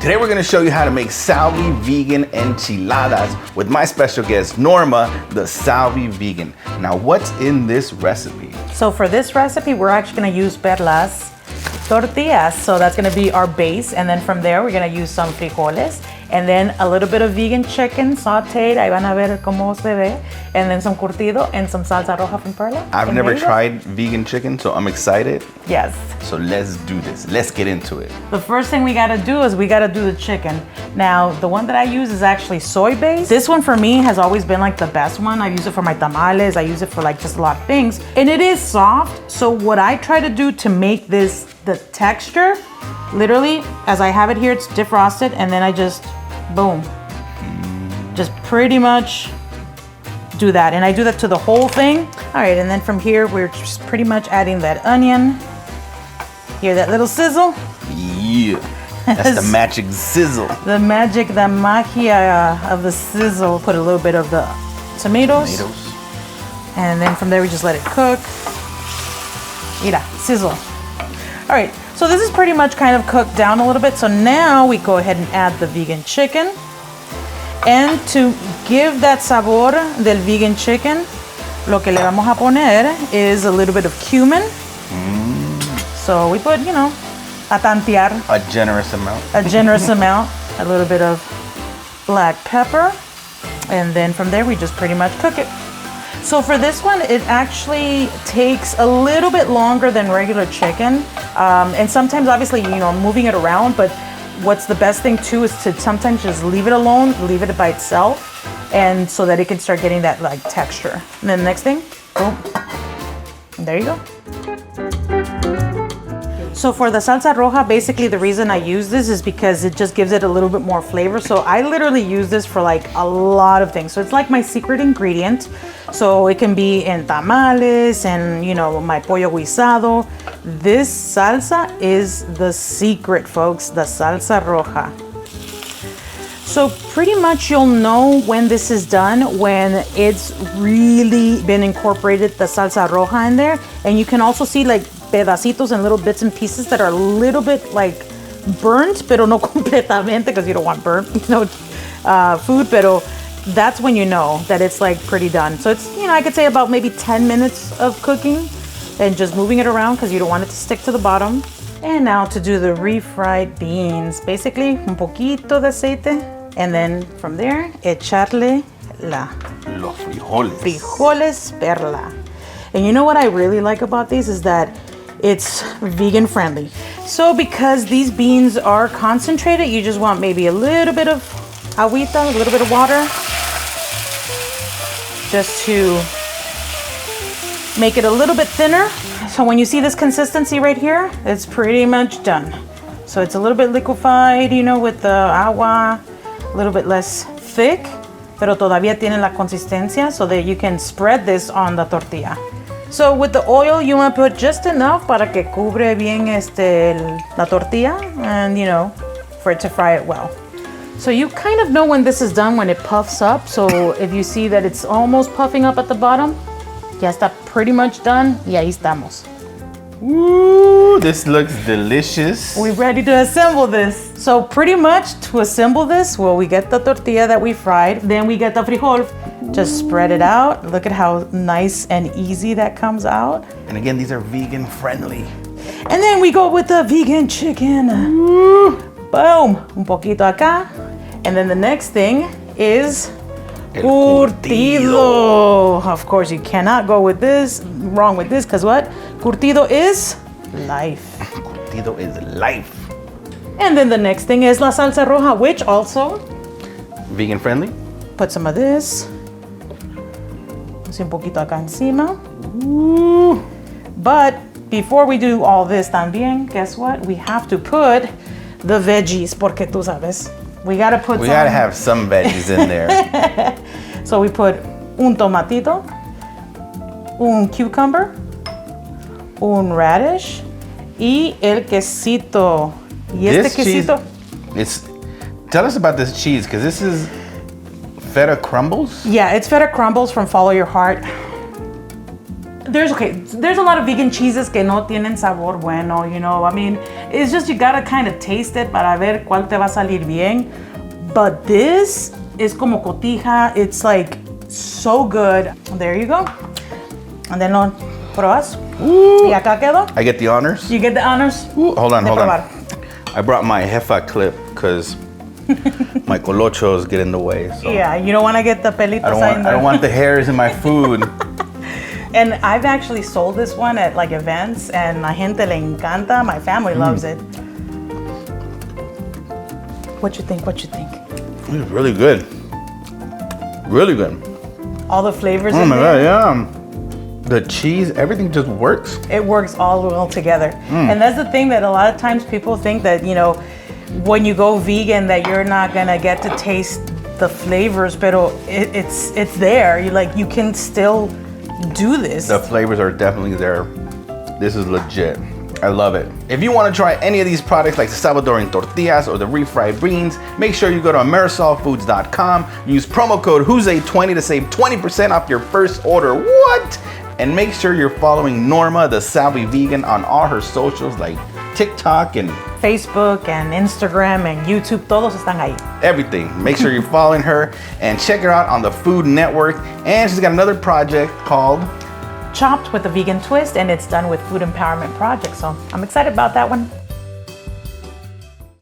Today we're gonna show you how to make Salvi Vegan Enchiladas with my special guest, Norma, the Salvi Vegan. Now, what's in this recipe? So for this recipe, we're actually gonna use Perla's tortillas. So that's gonna be our base. And then from there, we're gonna use some frijoles and then a little bit of vegan chicken sauteed. Ahí van a ver cómo se ve. And then some curtido and some salsa roja from Perla. I've never tried vegan chicken, so I'm excited. Yes. So let's do this. Let's get into it. The first thing we gotta do is we gotta do the chicken. Now, the one that I use is actually soy based. This one for me has always been like the best one. I use it for my tamales. I use it for like just a lot of things. And it is soft. So what I try to do to make this, the texture, literally, as I have it here, it's defrosted and then I just, boom. Just pretty much do that. And I do that to the whole thing. All right, and then from here, we're just pretty much adding that onion. Hear that little sizzle? Yeah, that's the magic sizzle. The magic, the magia of the sizzle. Put a little bit of the tomatoes. And then from there, we just let it cook. Mira, sizzle. All right, so this is pretty much kind of cooked down a little bit. So now we go ahead and add the vegan chicken. And to give that sabor del vegan chicken, lo que le vamos a poner is a little bit of cumin. So we put, you know, a tantear. A generous amount. A generous amount. A little bit of black pepper. And then from there, we just pretty much cook it. So for this one, it actually takes a little bit longer than regular chicken. And sometimes, obviously, you know, moving it around. But what's the best thing, too, is to sometimes just leave it alone, leave it by itself. And so that it can start getting that, like, texture. And then the next thing, boom. And there you go. So for the salsa roja, basically the reason I use this is because it just gives it a little bit more flavor. So I literally use this for like a lot of things. So it's like my secret ingredient. So it can be in tamales and, you know, my pollo guisado. This salsa is the secret, folks, the salsa roja. So pretty much you'll know when this is done, when it's really been incorporated, the salsa roja in there. And you can also see like pedacitos and little bits and pieces that are a little bit like burnt, pero no completamente, because you don't want burnt, you know, food, pero that's when you know that it's like pretty done. So it's, you know, I could say about maybe 10 minutes of cooking and just moving it around because you don't want it to stick to the bottom. And now to do the refried beans, basically un poquito de aceite, and then from there, echarle los frijoles. Frijoles Perla. And you know what I really like about these is that it's vegan friendly. So because these beans are concentrated, you just want maybe a little bit of agüita, a little bit of water, just to make it a little bit thinner. So when you see this consistency right here, it's pretty much done. So it's a little bit liquefied, you know, with the agua, a little bit less thick, pero todavía tiene la consistencia so that you can spread this on the tortilla. So with the oil, you want to put just enough para que cubre bien la tortilla and, you know, for it to fry it well. So you kind of know when this is done, when it puffs up. So if you see that it's almost puffing up at the bottom, ya está pretty much done. Y ahí estamos. Ooh, this looks delicious. We're ready to assemble this. So pretty much to assemble this, well, we get the tortilla that we fried, then we get the frijol. Just spread it out. Look at how nice and easy that comes out. And again, these are vegan friendly. And then we go with the vegan chicken. Ooh. Boom, un poquito acá. And then the next thing is curtido. Of course, you cannot go with this, wrong with this, because what? Curtido is life. Curtido is life. And then the next thing is la salsa roja, which also vegan friendly. Put some of this. Un poquito acá encima. Ooh. But before we do all this también, guess what? We have to put the veggies, porque tú sabes. We gotta have some veggies in there. So we put un tomatito, un cucumber, un radish, y el quesito. Y this quesito. Tell us about this cheese, because this is feta crumbles? Yeah, it's feta crumbles from Follow Your Heart. there's a lot of vegan cheeses que no tienen sabor bueno, you know. I mean, it's just you gotta kind of taste it para ver cuál te va a salir bien. But this is como cotija. It's like so good. There you go. And then lo pruebas. Ooh. Y acá quedó. I get the honors. You get the honors. Ooh, hold on. Probar. I brought my jefa clip because my colochos get in the way. So Yeah, you don't want to get the pelitos. I don't want the hairs in my food. And I've actually sold this one at like events, and la gente le encanta. My family loves it. What you think? What you think? It's really good. Really good. All the flavors Oh in my there. god, yeah. The cheese, everything just works. It works all well together. And that's the thing that a lot of times people think that, you know, when you go vegan that you're not gonna get to taste the flavors, pero it's there. You can still do this. The flavors are definitely there. This is legit. I love it. If you want to try any of these products like the Salvadoran tortillas or the refried beans, make sure you go to AmerisolFoods.com, use promo code HUZE20 to save 20% off your first order. What? And make sure you're following Norma, the Salvi Vegan, on all her socials like TikTok and Facebook and Instagram and YouTube, todos están ahí. everything. Make sure you're following her and check her out on the Food Network. And she's got another project called Chopped with a vegan twist, and it's done with Food Empowerment Project. So I'm excited about that one.